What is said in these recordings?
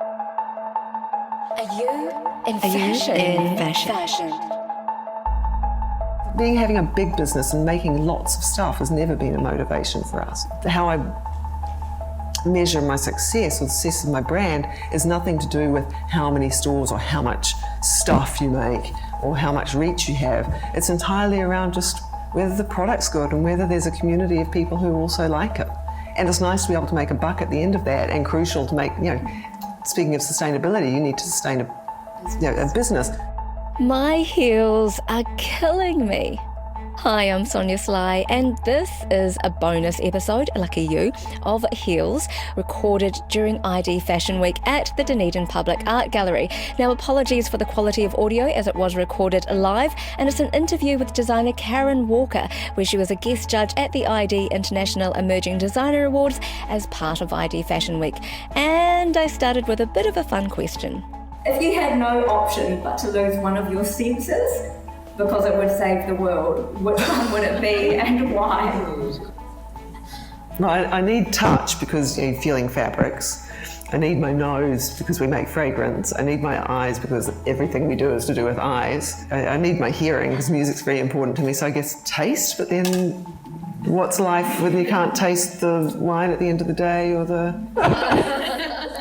Are you in fashion? Having a big business and making lots of stuff has never been a motivation for us. How I measure my success or the success of my brand is nothing to do with how many stores or how much stuff you make or how much reach you have. It's entirely around just whether the product's good and whether there's a community of people who also like it. And it's nice to be able to make a buck at the end of that, and crucial to make, speaking of sustainability, you need to sustain a business. My heels are killing me. Hi, I'm Sonia Sly, and this is a bonus episode, lucky you, of Heels, recorded during ID Fashion Week at the Dunedin Public Art Gallery. Now, apologies for the quality of audio as it was recorded live, and it's an interview with designer Karen Walker, where she was a guest judge at the ID International Emerging Designer Awards as part of ID Fashion Week. And I started with a bit of a fun question. If you had no option but to lose one of your senses, because it would save the world, which one would it be and why? No, I need touch because feeling fabrics. I need my nose because we make fragrance. I need my eyes because everything we do is to do with eyes. I need my hearing because music's very important to me. So I guess taste, but then what's life when you can't taste the wine at the end of the day or the...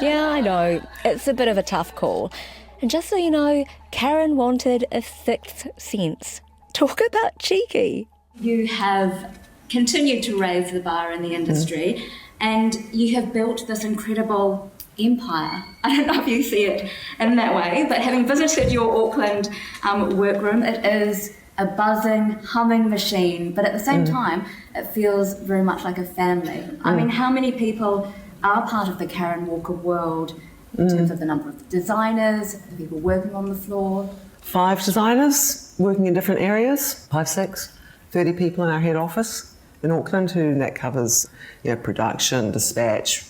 Yeah, I know. It's a bit of a tough call. And just so you know, Karen wanted a sixth sense. Talk about cheeky. You have continued to raise the bar in the industry, and you have built this incredible empire. I don't know if you see it in that way, but having visited your Auckland workroom, it is a buzzing, humming machine, but at the same time, it feels very much like a family. I mean, how many people are part of the Karen Walker world in terms of the number of designers, the people working on the floor? 5 designers working in different areas, 5, 6, 30 people in our head office in Auckland, that covers production, dispatch,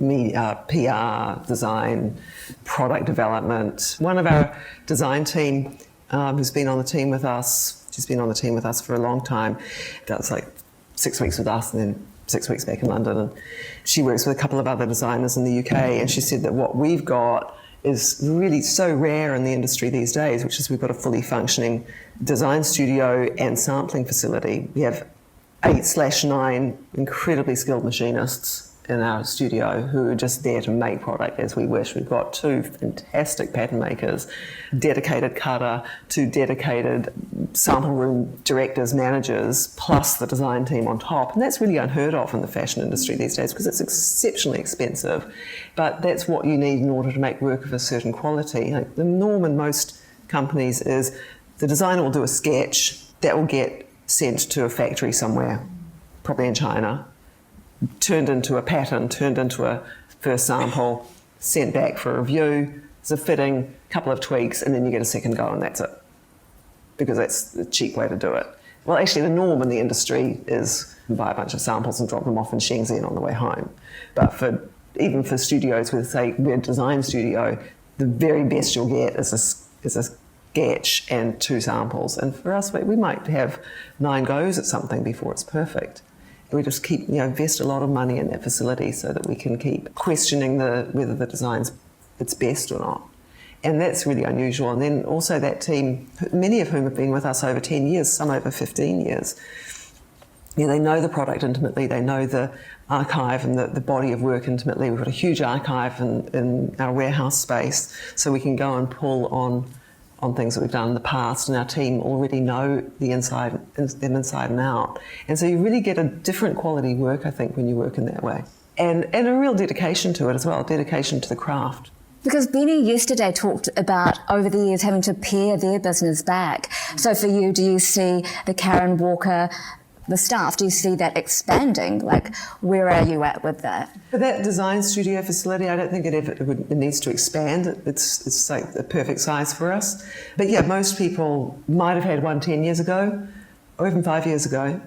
media, PR, design, product development. One of our design team who's been on the team with us, she's been on the team with us for a long time, that's like 6 weeks with us and then 6 weeks back in London, and she works with a couple of other designers in the UK, and she said that what we've got is really so rare in the industry these days, which is we've got a fully functioning design studio and sampling facility. We have 8/9 incredibly skilled machinists in our studio who are just there to make product as we wish. We've got 2 fantastic pattern makers, dedicated cutter, 2 dedicated sample room directors, managers, plus the design team on top. And that's really unheard of in the fashion industry these days because it's exceptionally expensive. But that's what you need in order to make work of a certain quality. The norm in most companies is the designer will do a sketch that will get sent to a factory somewhere, probably in China, turned into a pattern, turned into a first sample, sent back for review, it's a fitting, couple of tweaks, and then you get a second go and that's it. Because that's the cheap way to do it. Well, actually the norm in the industry is buy a bunch of samples and drop them off in Shenzhen on the way home. But even for studios with, say, we're a design studio, the very best you'll get is a sketch and 2 samples. And for us, we might have 9 goes at something before it's perfect. We just keep, invest a lot of money in that facility so that we can keep questioning whether the design's its best or not. And that's really unusual. And then also that team, many of whom have been with us over 10 years, some over 15 years, they know the product intimately, they know the archive and the body of work intimately. We've got a huge archive in our warehouse space, so we can go and pull on things that we've done in the past, and our team already know them inside and out. And so you really get a different quality work, I think, when you work in that way. And a real dedication to it as well, dedication to the craft. Because Benny yesterday talked about over the years having to pare their business back. So for you, do you see the Karen Walker, the staff, do you see that expanding? Like, where are you at with that? For that design studio facility, I don't think it needs to expand. It's like the perfect size for us. But yeah, most people might have had one 10 years ago, or even 5 years ago,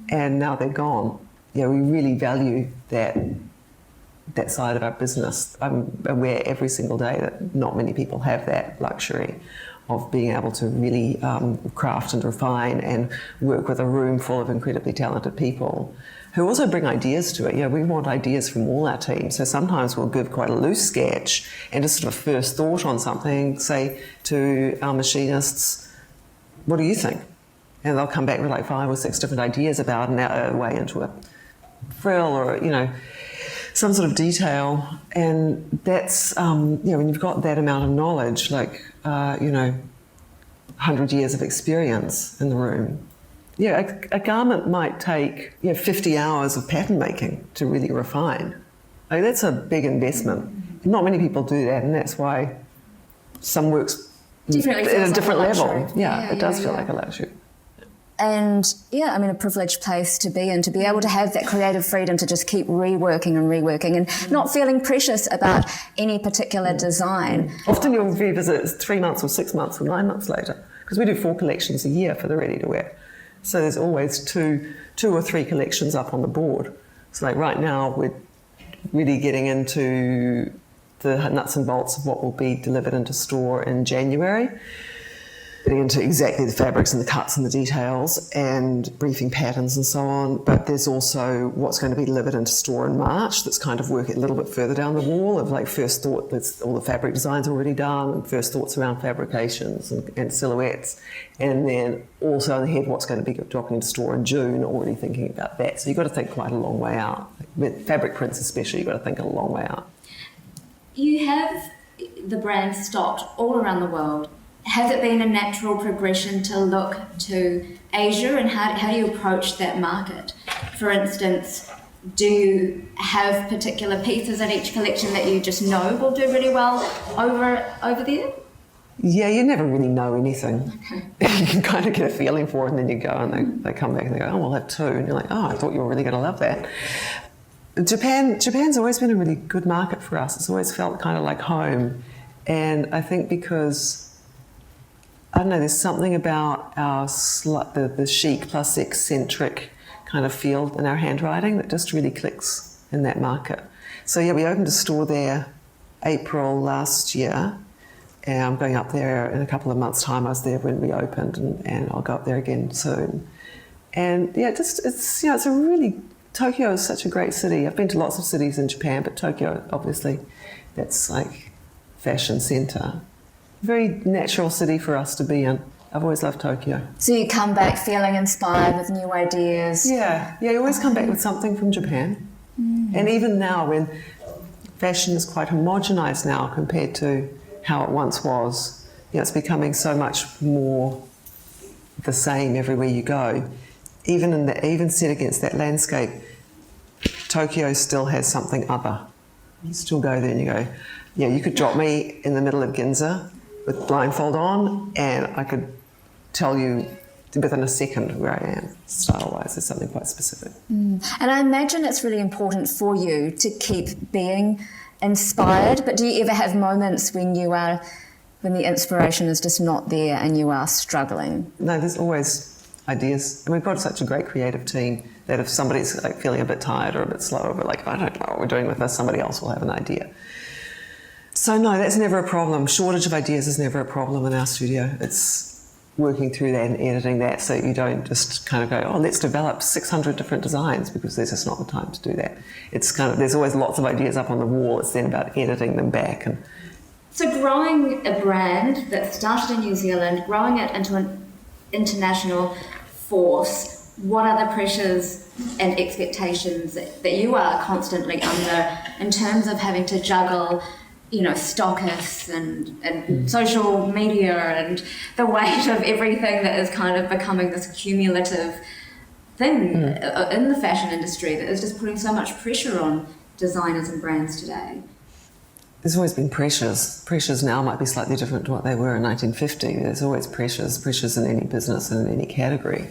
and now they're gone. We really value that side of our business. I'm aware every single day that not many people have that luxury of being able to really craft and refine and work with a room full of incredibly talented people who also bring ideas to it. We want ideas from all our teams. So sometimes we'll give quite a loose sketch and just sort of a first thought on something, say to our machinists, what do you think? And they'll come back with like 5 or 6 different ideas about a way into a frill or, some sort of detail. And that's, when you've got that amount of knowledge, like, 100 years of experience in the room. A garment might take 50 hours of pattern making to really refine. Like, that's a big investment. Not many people do that, and that's why some works definitely at a different like a level. It does feel like a luxury. And a privileged place to be in, to be able to have that creative freedom to just keep reworking and not feeling precious about any particular design. Often you'll revisit 3 months or 6 months or 9 months later, because we do 4 collections a year for the ready-to-wear. So there's always two or three collections up on the board. So like right now we're really getting into the nuts and bolts of what will be delivered into store in January. Getting into exactly the fabrics and the cuts and the details and briefing patterns and so on. But there's also what's going to be delivered into store in March that's kind of working a little bit further down the wall of like first thought, that's all the fabric designs already done, and first thoughts around fabrications and silhouettes. And then also in the head what's going to be dropping into store in June, already thinking about that. So you've got to think quite a long way out. With fabric prints especially, you've got to think a long way out. You have the brand stocked all around the world. Has it been a natural progression to look to Asia, and how do you approach that market? For instance, do you have particular pieces in each collection that you just know will do really well over there? Yeah, you never really know anything. Okay. You can kind of get a feeling for it, and then you go and they come back and they go, oh, we'll have 2. And you're like, oh, I thought you were really going to love that. Japan's always been a really good market for us. It's always felt kind of like home. And I think because, I don't know, there's something about the chic plus eccentric kind of feel in our handwriting that just really clicks in that market. So we opened a store there April last year, and I'm going up there in a couple of months' time. I was there when we opened, and I'll go up there again soon. And it's a really, Tokyo is such a great city. I've been to lots of cities in Japan, but Tokyo, obviously, that's like fashion centre. Very natural city for us to be in. I've always loved Tokyo. So you come back feeling inspired with new ideas? Yeah, you always come back with something from Japan. And even now, when fashion is quite homogenised now compared to how it once was, it's becoming so much more the same everywhere you go. Even set against that landscape, Tokyo still has something other. You still go there and you go, you could drop me in the middle of Ginza with blindfold on, and I could tell you within a second where I am, style-wise. There's something quite specific. And I imagine it's really important for you to keep being inspired, but do you ever have moments when the inspiration is just not there and you are struggling? No, there's always ideas. And we've got such a great creative team that if somebody's like feeling a bit tired or a bit slow, we're like, I don't know what we're doing with this, somebody else will have an idea. So no, that's never a problem. Shortage of ideas is never a problem in our studio. It's working through that and editing that so you don't just kind of go, oh, let's develop 600 different designs, because there's just not the time to do that. It's kind of, there's always lots of ideas up on the wall. It's then about editing them back. And so growing a brand that started in New Zealand, growing it into an international force, what are the pressures and expectations that you are constantly under in terms of having to juggle stockists and social media and the weight of everything that is kind of becoming this cumulative thing in the fashion industry that is just putting so much pressure on designers and brands today? There's always been pressures. Pressures now might be slightly different to what they were in 1950. There's always pressures in any business and in any category.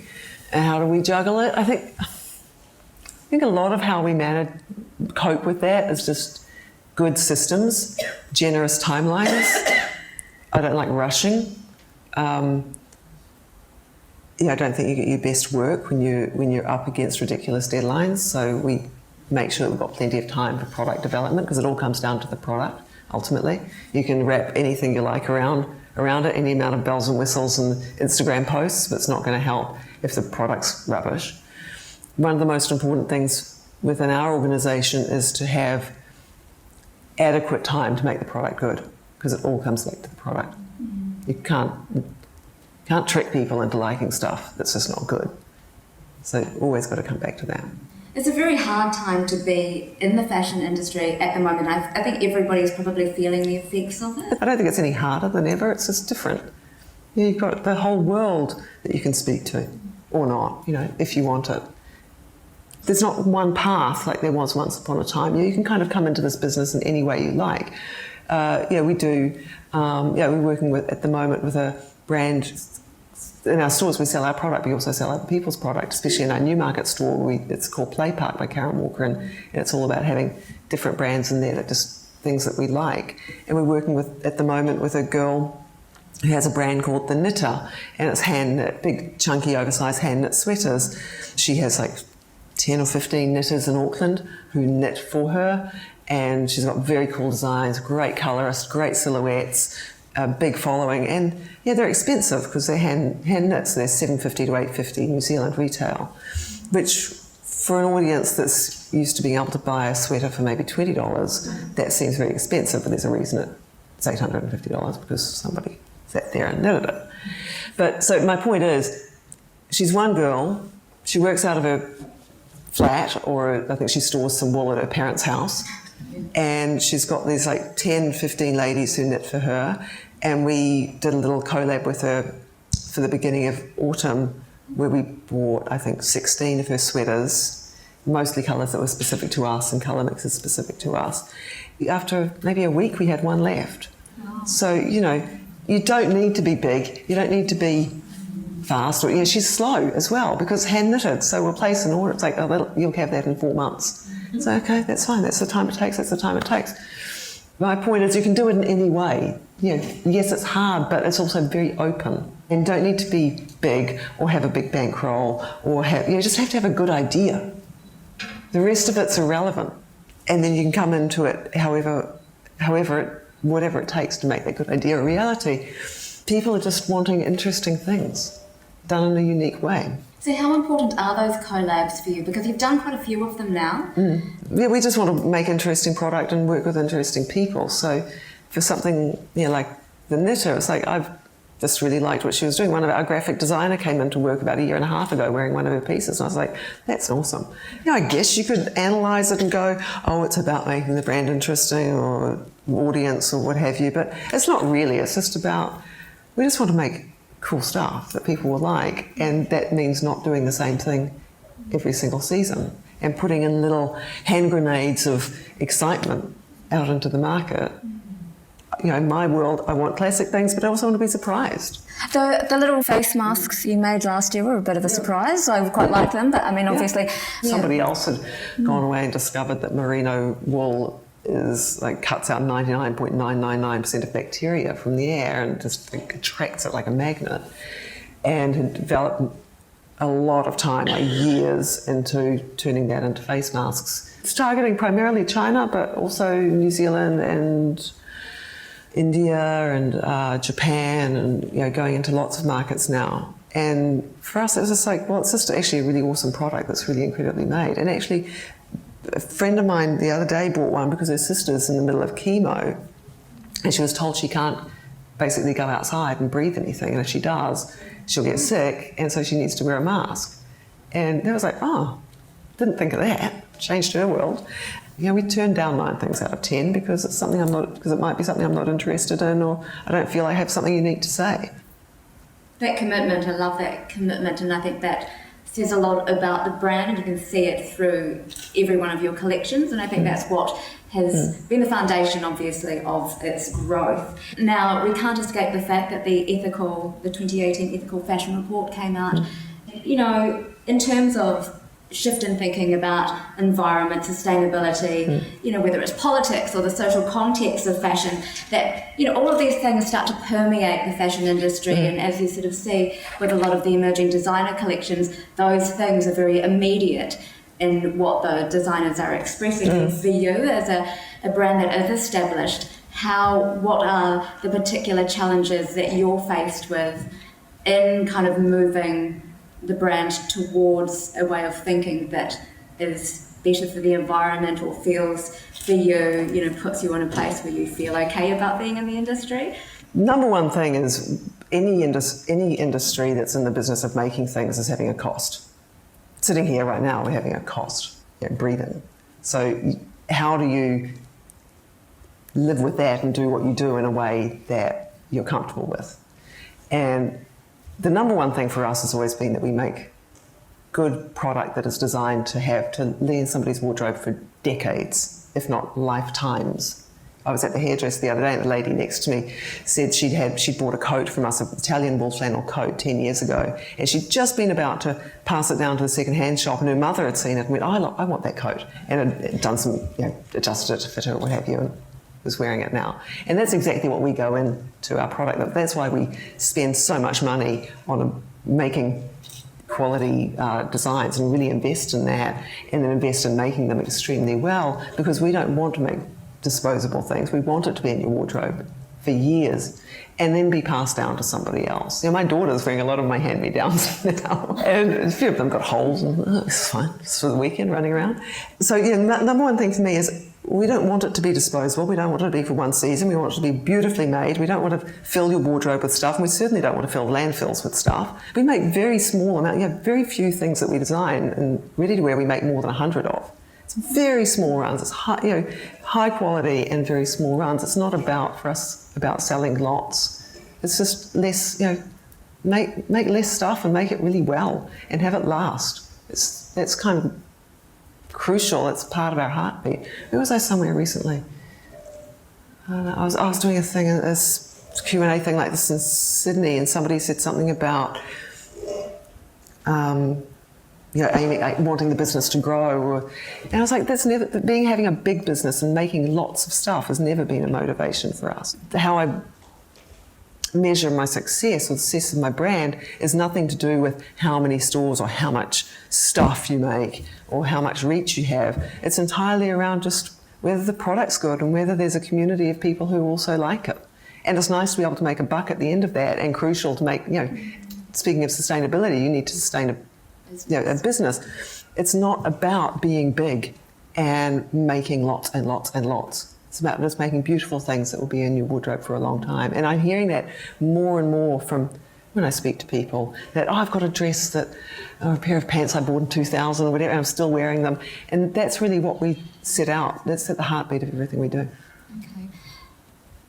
And how do we juggle it? I think a lot of how we cope with that is just good systems, generous timelines. I don't like rushing. I don't think you get your best work when you're up against ridiculous deadlines. So we make sure that we've got plenty of time for product development, because it all comes down to the product. Ultimately, you can wrap anything you like around it, any amount of bells and whistles and Instagram posts, but it's not going to help if the product's rubbish. one of the most important things within our organisation is to have adequate time to make the product good, because it all comes back to the product. You can't trick people into liking stuff that's just not good. So always got to come back to that. It's a very hard time to be in the fashion industry at the moment. I think everybody's probably feeling the effects of it. I don't think it's any harder than ever, it's just different. You've got the whole world that you can speak to, or not, if you want it. There's not one path like there was once upon a time. You can kind of come into this business in any way you like. We do. We're working at the moment with a brand. In our stores, we sell our product, we also sell other people's product, especially in our Newmarket store. It's called Play Park by Karen Walker, and it's all about having different brands in there, that just things that we like. And we're working at the moment with a girl who has a brand called The Knitter, and it's hand knit, big, chunky, oversized hand knit sweaters. She has like 10 or 15 knitters in Auckland who knit for her, and she's got very cool designs, great colourist, great silhouettes, a big following, and they're expensive because they're hand knits. They're $7.50 to $8.50 New Zealand retail, which for an audience that's used to being able to buy a sweater for maybe $20, that seems very expensive, but there's a reason it's $850 because somebody sat there and knitted it. But so my point is, she's one girl, she works out of her flat, or I think she stores some wool at her parents' house, and she's got these like 10, 15 ladies who knit for her, and we did a little collab with her for the beginning of autumn where we bought, I think, 16 of her sweaters, mostly colours that were specific to us and colour mixes specific to us. After maybe a week, we had one left. Wow. So, you don't need to be big, you don't need to be fast, or she's slow as well because hand knitted, so we'll place an order, it's like, you'll have that in 4 months. So okay, that's fine, that's the time it takes. My point is, you can do it in any way. Yes, it's hard, but it's also very open, and don't need to be big or have a big bankroll or just have to have a good idea. The rest of it's irrelevant, and then you can come into it whatever it takes to make that good idea a reality. People are just wanting interesting things done in a unique way. So how important are those collabs for you? Because you've done quite a few of them now. Yeah, we just want to make interesting product and work with interesting people. So for something like The Knitter, it's like I've just really liked what she was doing. One of our graphic designer came into work about 1.5 years ago wearing one of her pieces, and I was like, that's awesome. I guess you could analyse it and go, oh, it's about making the brand interesting or audience or what have you, but it's not really. It's just about, we just want to make cool stuff that people will like, and that means not doing the same thing every single season and putting in little hand grenades of excitement out into the market. In my world, I want classic things, but I also want to be surprised. The little face masks you made last year were a bit of a surprise. I quite like them, but obviously... Somebody else had gone away and discovered that merino wool cuts out 99.999% of bacteria from the air and just attracts it like a magnet, and had developed a lot of time, years, into turning that into face masks. It's targeting primarily China, but also New Zealand and India and Japan, and going into lots of markets now. And for us, it was just it's just actually a really awesome product that's really incredibly made. And actually, a friend of mine the other day bought one because her sister's in the middle of chemo, and she was told she can't basically go outside and breathe anything, and if she does, she'll get sick, and so she needs to wear a mask. And I was like, oh, didn't think of that. Changed her world. We turn down 9 things out of 10 because it's something because it might be something I'm not interested in, or I don't feel I have something unique to say. That commitment, I love that commitment, and I think that says a lot about the brand, and you can see it through every one of your collections, and I think that's what has been the foundation, obviously, of its growth. Now, we can't escape the fact that the 2018 Ethical Fashion Report came out. In terms of shift in thinking about environment, sustainability, whether it's politics or the social context of fashion, that, all of these things start to permeate the fashion industry. And as you sort of see with a lot of the emerging designer collections, those things are very immediate in what the designers are expressing. And for you, as a brand that is established, what are the particular challenges that you're faced with in kind of moving the brand towards a way of thinking that is better for the environment or feels for you, puts you in a place where you feel okay about being in the industry? Number one thing is any industry that's in the business of making things is having a cost. Sitting here right now, we're having a cost, breathing. So how do you live with that and do what you do in a way that you're comfortable with? And the number one thing for us has always been that we make good product that is designed to lay in somebody's wardrobe for decades, if not lifetimes. I was at the hairdresser the other day and the lady next to me said she'd bought a coat from us, an Italian wool flannel coat 10 years ago, and she'd just been about to pass it down to the second-hand shop, and her mother had seen it and went, I want that coat, and had done some, adjusted it to fit her or what have you, and was wearing it now. And that's exactly what we go into our product. That's why we spend so much money on making quality designs and really invest in that, and then invest in making them extremely well, because we don't want to make disposable things. We want it to be in your wardrobe for years and then be passed down to somebody else. My daughter's wearing a lot of my hand-me-downs now, and a few of them got holes, and it's fine. It's for the weekend running around. So number one thing for me is we don't want it to be disposable. We don't want it to be for one season. We want it to be beautifully made. We don't want to fill your wardrobe with stuff, and we certainly don't want to fill landfills with stuff. We make very small amount, very few things that we design, and ready-to-wear we make more than 100 of. It's very small runs. It's high quality and very small runs. It's not about selling lots. It's just less, make less stuff and make it really well and have it last. That's kind of crucial. It's part of our heartbeat. Where was I somewhere recently? I was doing a thing, this Q&A thing like this in Sydney, and somebody said something about wanting the business to grow, and I was like, having a big business and making lots of stuff has never been a motivation for us. How I measure my success or the success of my brand is nothing to do with how many stores or how much stuff you make or how much reach you have. It's entirely around just whether the product's good and whether there's a community of people who also like it. And it's nice to be able to make a buck at the end of that, and crucial to make, speaking of sustainability, you need to sustain a business. It's not about being big and making lots and lots and lots. It's about just making beautiful things that will be in your wardrobe for a long time. And I'm hearing that more and more from when I speak to people, that I've got a dress or a pair of pants I bought in 2000 or whatever, and I'm still wearing them. And that's really what we set out. That's at the heartbeat of everything we do. Okay.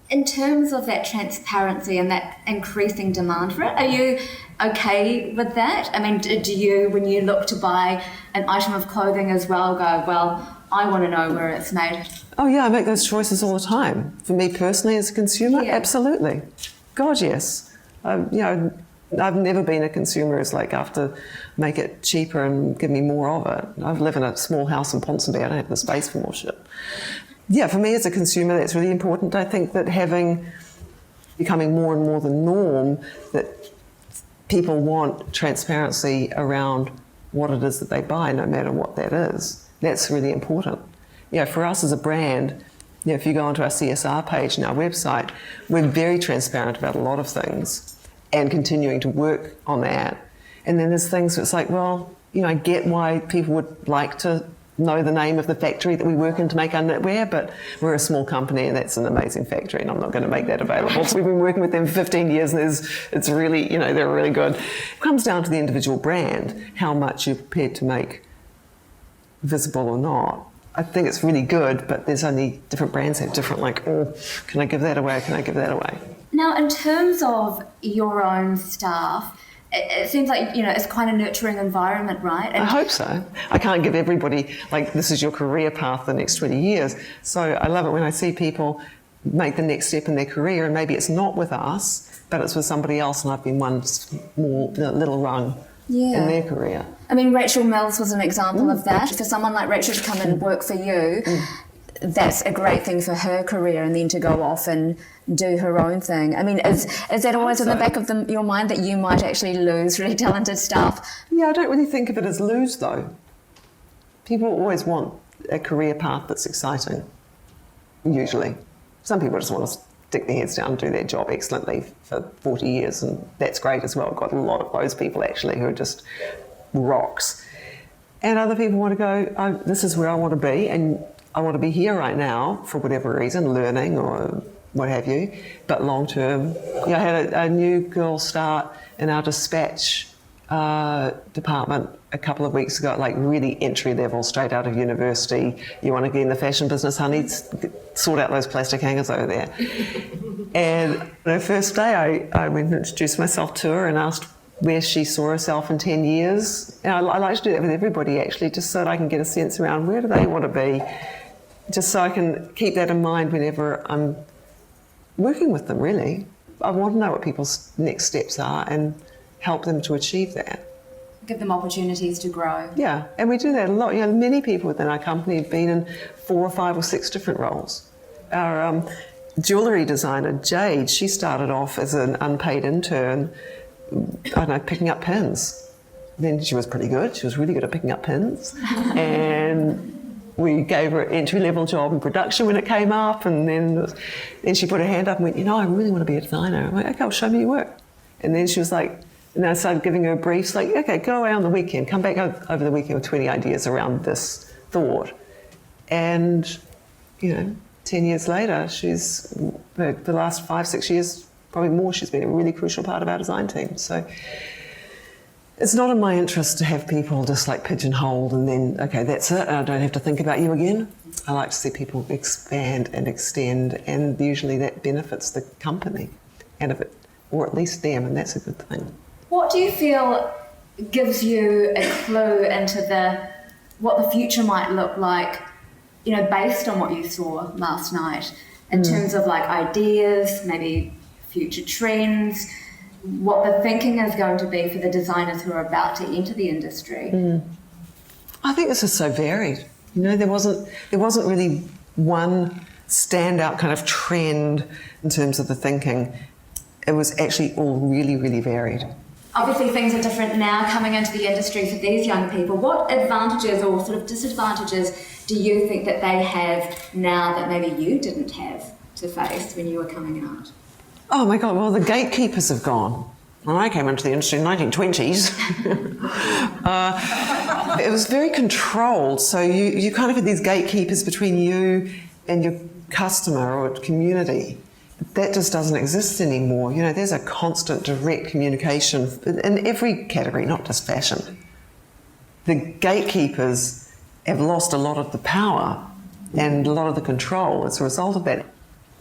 In terms of that transparency and that increasing demand for it, are you okay with that? I mean, do you, when you look to buy an item of clothing as well, go, well, I want to know where it's made? Oh yeah, I make those choices all the time. For me personally as a consumer, absolutely. God, yes. I've never been a consumer who's like, after make it cheaper and give me more of it. I live in a small house in Ponsonby. I don't have the space for more shit. Yeah, for me as a consumer, that's really important. I think that becoming more and more the norm, that people want transparency around what it is that they buy, no matter what that is. That's really important. For us as a brand, if you go onto our CSR page and our website, we're very transparent about a lot of things and continuing to work on that. And then there's things that's like, well, I get why people would like to know the name of the factory that we work in to make our knitwear, but we're a small company and that's an amazing factory, and I'm not going to make that available. So we've been working with them for 15 years, and it's really, they're really good. It comes down to the individual brand, how much you're prepared to make visible or not. I think it's really good, but there's only different brands have different, can I give that away? Can I give that away? Now, in terms of your own staff, it seems like, it's quite a nurturing environment, right? And I hope so. I can't give everybody, this is your career path the next 20 years. So I love it when I see people make the next step in their career, and maybe it's not with us, but it's with somebody else, and I've been one small little rung in their career. I mean, Rachel Mills was an example of that. For someone like Rachel to come and work for you, that's a great thing for her career, and then to go off and do her own thing. I mean, is that always in the back of your mind that you might actually lose really talented staff? Yeah, I don't really think of it as lose, though. People always want a career path that's exciting, usually. Some people just want to stick their heads down and do their job excellently for 40 years, and that's great as well. I've got a lot of those people actually who are just rocks. And other people want to go, this is where I want to be, and I want to be here right now for whatever reason, learning or what have you, but long term. I had a new girl start in our dispatch department a couple of weeks ago, like really entry level, straight out of university. You want to get in the fashion business, honey? Sort out those plastic hangers over there. And the first day I went and introduced myself to her and asked where she saw herself in 10 years. And I like to do that with everybody actually, just so that I can get a sense around where do they want to be, just so I can keep that in mind whenever I'm working with them, really. I want to know what people's next steps are and help them to achieve that. Give them opportunities to grow. Yeah, and we do that a lot. Many people within our company have been in 4 or 5 or 6 different roles. Our jewellery designer, Jade, she started off as an unpaid intern, I don't know, picking up pins. Then she was pretty good. She was really good at picking up pins. And we gave her an entry-level job in production when it came up, and then she put her hand up and went, I really want to be a designer. I'm like, okay, well, show me your work. And then she was like, and I started giving her briefs, like, okay, go away on the weekend, come back over the weekend with 20 ideas around this thought. And, 10 years later, she's, the last 5, 6 years, probably more, she's been a really crucial part of our design team. So it's not in my interest to have people just like pigeonholed and then, okay, that's it, I don't have to think about you again. I like to see people expand and extend, and usually that benefits the company, or at least them, and that's a good thing. What do you feel gives you a clue into what the future might look like, based on what you saw last night, in terms of like ideas, maybe future trends, what the thinking is going to be for the designers who are about to enter the industry? I think this is so varied. There wasn't really one standout kind of trend in terms of the thinking. It was actually all really, really varied. Obviously things are different now coming into the industry for these young people. What advantages or sort of disadvantages do you think that they have now that maybe you didn't have to face when you were coming out? Oh my God, well, the gatekeepers have gone. When I came into the industry in the 1920s, it was very controlled. So you kind of had these gatekeepers between you and your customer or community. That just doesn't exist anymore. There's a constant direct communication in every category, not just fashion. The gatekeepers have lost a lot of the power and a lot of the control as a result of that.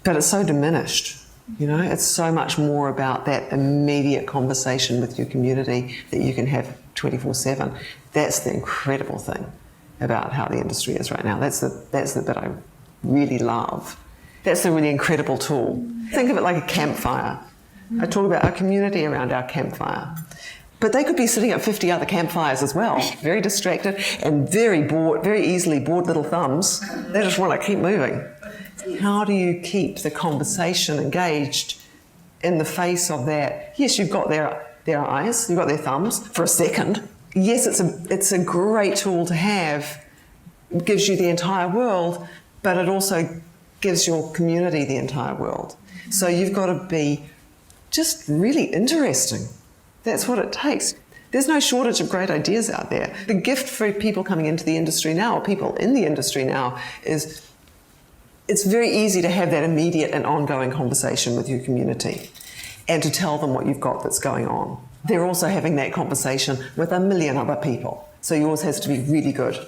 But it's so diminished. It's so much more about that immediate conversation with your community that you can have 24/7. That's the incredible thing about how the industry is right now. That's the bit I really love. That's a really incredible tool. Think of it like a campfire. I talk about our community around our campfire. But they could be sitting at 50 other campfires as well, very distracted and very bored, very easily bored little thumbs. They just want to keep moving. How do you keep the conversation engaged in the face of that? Yes, you've got their eyes, you've got their thumbs for a second. Yes, it's a great tool to have. It gives you the entire world, but it also gives your community the entire world. So you've got to be just really interesting. That's what it takes. There's no shortage of great ideas out there. The gift for people coming into the industry now, or people in the industry now, is it's very easy to have that immediate and ongoing conversation with your community and to tell them what you've got that's going on. They're also having that conversation with a million other people. So yours has to be really good.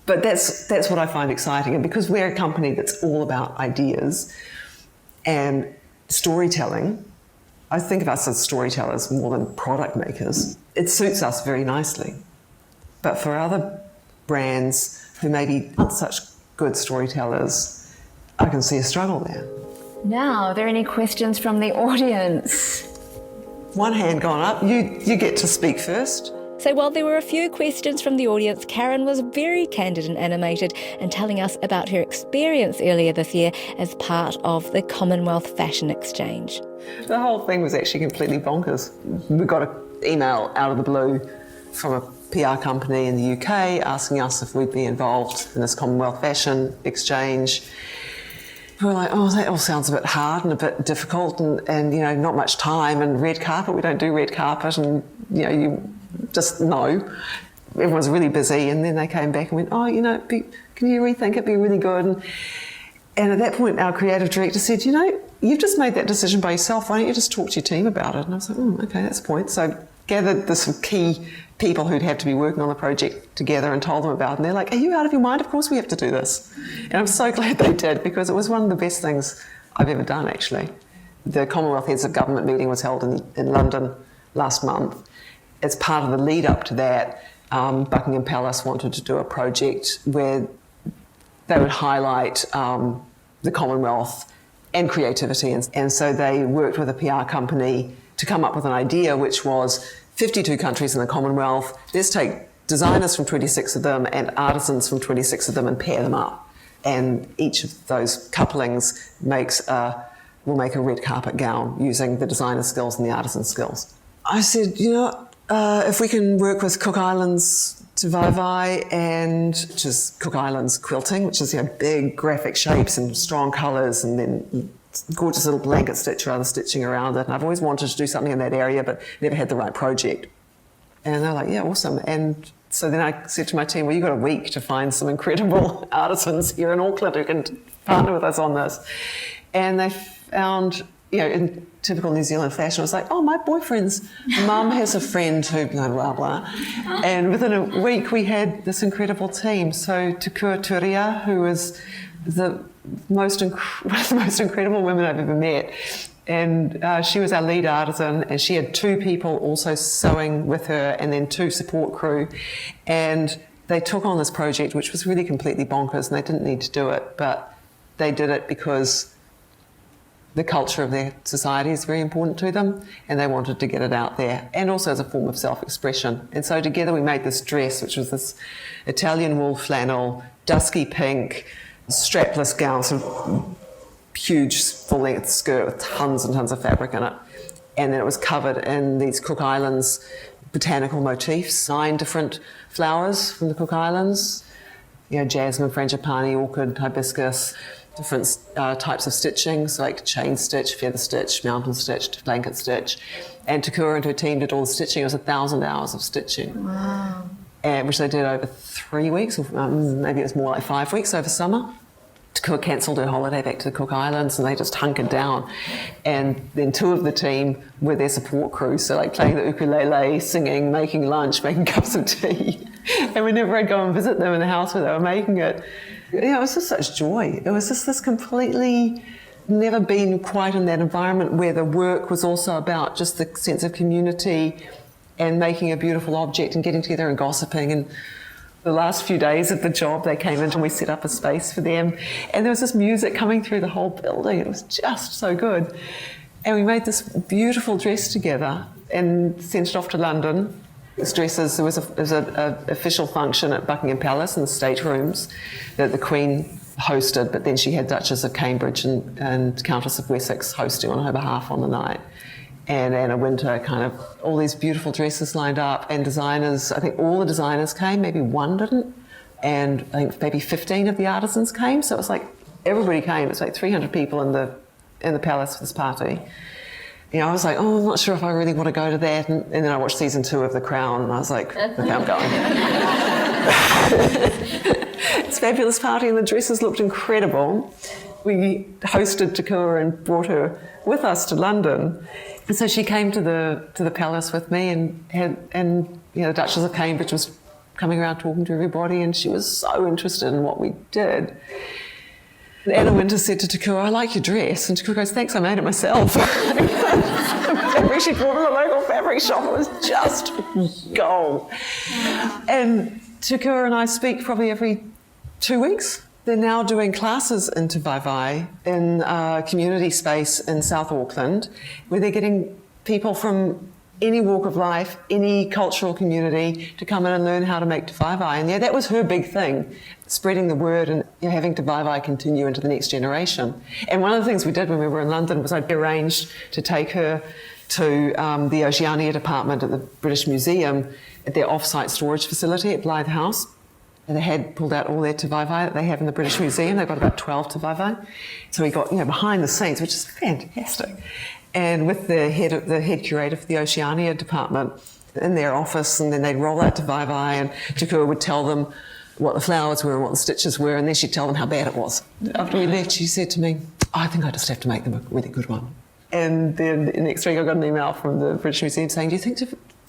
But that's what I find exciting. And because we're a company that's all about ideas and storytelling, I think of us as storytellers more than product makers. It suits us very nicely. But for other brands who maybe aren't such good storytellers, I can see a struggle there. Now, are there any questions from the audience? One hand gone up. You get to speak first. So while there were a few questions from the audience, Karen was very candid and animated in telling us about her experience earlier this year as part of the Commonwealth Fashion Exchange. The whole thing was actually completely bonkers. We got an email out of the blue from a PR company in the UK asking us if we'd be involved in this Commonwealth Fashion Exchange. we were like, oh, that all sounds a bit hard and a bit difficult and you know, not much time, and red carpet, we don't do red carpet, and, you know, you just know. Everyone's really busy, and then they came back and went, oh, you know, can you rethink it, it'd be really good. And at that point, our creative director said, you know, you've just made that decision by yourself, why don't you just talk to your team about it? And I was like, oh, okay, that's the point. So gathered the some key people who'd have to be working on the project together and told them about it. And they're like, are you out of your mind? Of course we have to do this. And I'm so glad they did, because it was one of the best things I've ever done, actually. The Commonwealth Heads of Government meeting was held in London last month. As part of the lead up to that, Buckingham Palace wanted to do a project where they would highlight the Commonwealth and creativity. And so they worked with a PR company to come up with an idea, which was 52 countries in the Commonwealth. Let's take designers from 26 of them and artisans from 26 of them and pair them up. And each of those couplings will make a red carpet gown using the designer skills and the artisan skills. I said, you know, if we can work with Cook Islands to Vai, and which is Cook Islands quilting, which is, you know, big graphic shapes and strong colours, and then gorgeous little blanket stitch or other stitching around it. And I've always wanted to do something in that area, but never had the right project. And they're like, yeah, awesome. And so then I said to my team, well, you've got a week to find some incredible artisans here in Auckland who can partner with us on this. And they found, you know, in typical New Zealand fashion, it was like, oh, my boyfriend's mum has a friend who blah, blah, blah. And within a week, we had this incredible team. So Tukua Turia, who was one of the most incredible women I've ever met. And she was our lead artisan, and she had 2 people also sewing with her, and then 2 support crew. And they took on this project, which was really completely bonkers, and they didn't need to do it, but they did it because the culture of their society is very important to them, and they wanted to get it out there, and also as a form of self-expression. And so together we made this dress, which was this Italian wool flannel, dusky pink, strapless gown, sort of huge full-length skirt with tons and tons of fabric in it. And then it was covered in these Cook Islands botanical motifs, 9 different flowers from the Cook Islands, you know, jasmine, frangipani, orchid, hibiscus, different types of stitching, so like chain stitch, feather stitch, mountain stitch, blanket stitch. And Takura and her team did all the stitching. It was 1,000 hours of stitching. Wow. Which they did over 3 weeks, or maybe it was more like 5 weeks over summer. Takura cancelled her holiday back to the Cook Islands, and they just hunkered down. And then 2 of the team were their support crew, so like playing the ukulele, singing, making lunch, making cups of tea. And whenever I'd go and visit them in the house where they were making it, you know, it was just such joy. It was just this completely, never been quite in that environment where the work was also about just the sense of community and making a beautiful object and getting together and gossiping. And the last few days of the job, they came in and we set up a space for them. And there was this music coming through the whole building. It was just so good. And we made this beautiful dress together and sent it off to London. This dress there was an official function at Buckingham Palace in the staterooms that the Queen hosted, but then she had Duchess of Cambridge and Countess of Wessex hosting on her behalf on the night. And Anna Wintour, kind of all these beautiful dresses lined up, and designers, I think all the designers came, maybe 1 didn't, and I think maybe 15 of the artisans came, so it was like everybody came. It's like 300 people in the palace for this party. You know, I was like, oh, I'm not sure if I really want to go to that. And then I watched season 2 of The Crown, and I was like, okay, I'm going. It's a fabulous party, and the dresses looked incredible. We hosted Takura and brought her with us to London. And so she came to the palace with me, and you know, the Duchess of Cambridge was coming around talking to everybody, and she was so interested in what we did. And Anna Wintour said to Takura, I like your dress. And Takura goes, thanks, I made it myself. Fabric she bought at a local fabric shop. It was just gold. And Takura and I speak probably every 2 weeks. They're now doing classes into Vai in a community space in South Auckland, where they're getting people from any walk of life, any cultural community to come in and learn how to make Te Vai. And yeah, that was her big thing, spreading the word and, you know, having Te Vai continue into the next generation. And one of the things we did when we were in London was I arranged to take her to the Oceania department at the British Museum at their off-site storage facility at Blythe House. They had pulled out all their te vai vai that they have in the British Museum. They've got about 12 te vai vai. So we got, behind the scenes, which is fantastic. And with the head curator for the Oceania department in their office, and then they'd roll out te vai vai, and Tukua would tell them what the flowers were and what the stitches were, and then she'd tell them how bad it was. After we left, she said to me, I think I just have to make them a really good one. And then the next week I got an email from the British Museum saying, do you think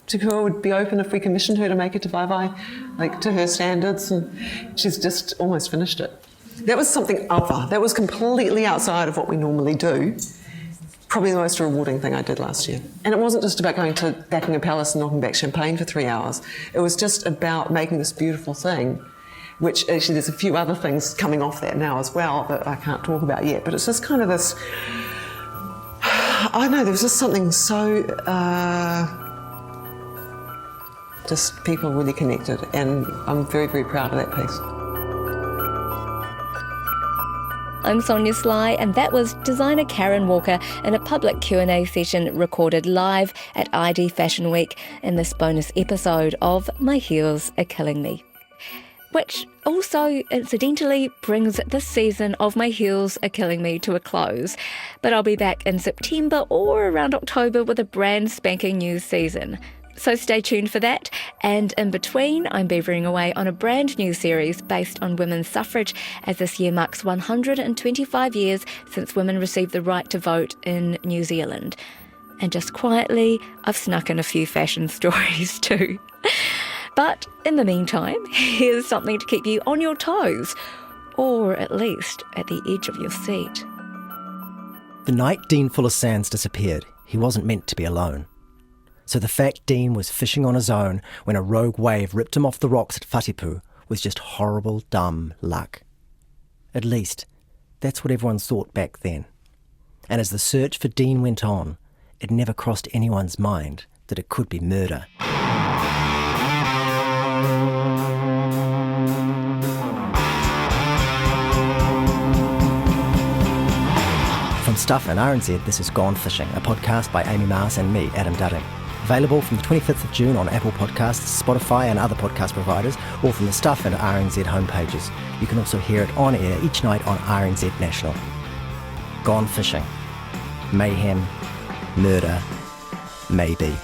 Tukua would be open if we commissioned her to make a te vai vai, like to her standards? And she's just almost finished it. That was something other. That was completely outside of what we normally do. Probably the most rewarding thing I did last year. And it wasn't just about going to Buckingham Palace and knocking back champagne for 3 hours. It was just about making this beautiful thing, which actually there's a few other things coming off that now as well that I can't talk about yet. But it's just kind of this, I don't know, there was just something so, just people really connected, and I'm very, very proud of that piece. I'm Sonia Sly, and that was designer Karen Walker in a public Q&A session recorded live at ID Fashion Week in this bonus episode of My Heels Are Killing Me. Which also, incidentally, brings this season of My Heels Are Killing Me to a close. But I'll be back in September or around October with a brand spanking new season. So stay tuned for that. And in between, I'm beavering away on a brand new series based on women's suffrage, as this year marks 125 years since women received the right to vote in New Zealand. And just quietly, I've snuck in a few fashion stories too. But in the meantime, here's something to keep you on your toes, or at least at the edge of your seat. The night Dean Fuller Sands disappeared, he wasn't meant to be alone. So the fact Dean was fishing on his own when a rogue wave ripped him off the rocks at Whatipu was just horrible, dumb luck. At least, that's what everyone thought back then. And as the search for Dean went on, it never crossed anyone's mind that it could be murder. From Stuff and RNZ, this is Gone Fishing, a podcast by Amy Mars and me, Adam Dudding. Available from the 25th of June on Apple Podcasts, Spotify and other podcast providers, or from the Stuff and RNZ homepages. You can also hear it on air each night on RNZ National. Gone Fishing. Mayhem. Murder. Maybe.